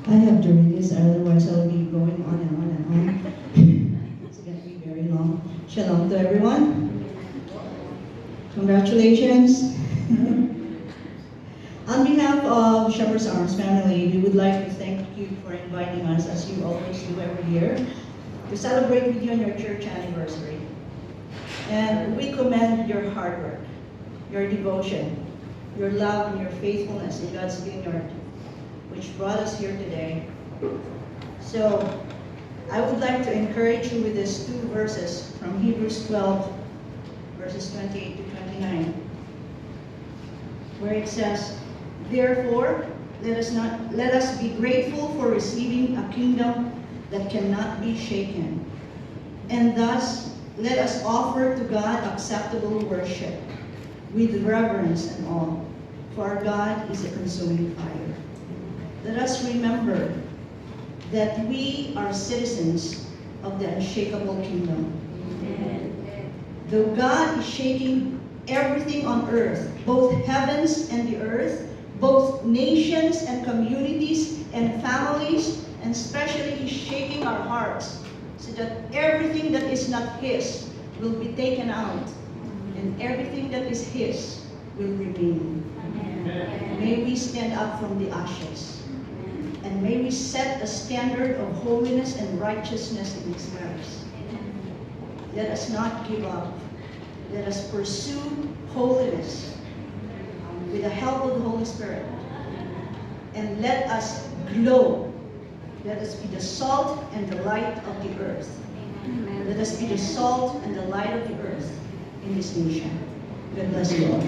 I have to read this, otherwise I'll be going on and on and on. It's going to be very long. Shalom to everyone. Congratulations. On behalf of Shepherd's Arms family, we would like to thank you for inviting us, as you always do every year, to celebrate with you on your church anniversary. And we commend your hard work, your devotion, your love, and your faithfulness in God's vineyard, which brought us here today. So, I would like to encourage you with these two verses from Hebrews 12, verses 28 to 29, where it says, "Therefore, let us be grateful for receiving a kingdom that cannot be shaken, and thus let us offer to God acceptable worship with reverence and awe, for our God is a consuming fire." Let us remember that we are citizens of the unshakable kingdom. Though God is shaking everything on earth, both heavens and the earth, both nations and communities and families, and especially He's shaking our hearts so that everything that is not His will be taken out, and everything that is His will remain. May we stand up from the ashes, and may we set a standard of holiness and righteousness in His ways. Let us not give up. Let us pursue holiness with the help of the Holy Spirit. And let us glow. Let us be the salt and the light of the earth. Let us be the salt and the light of the earth in this nation. God bless you all.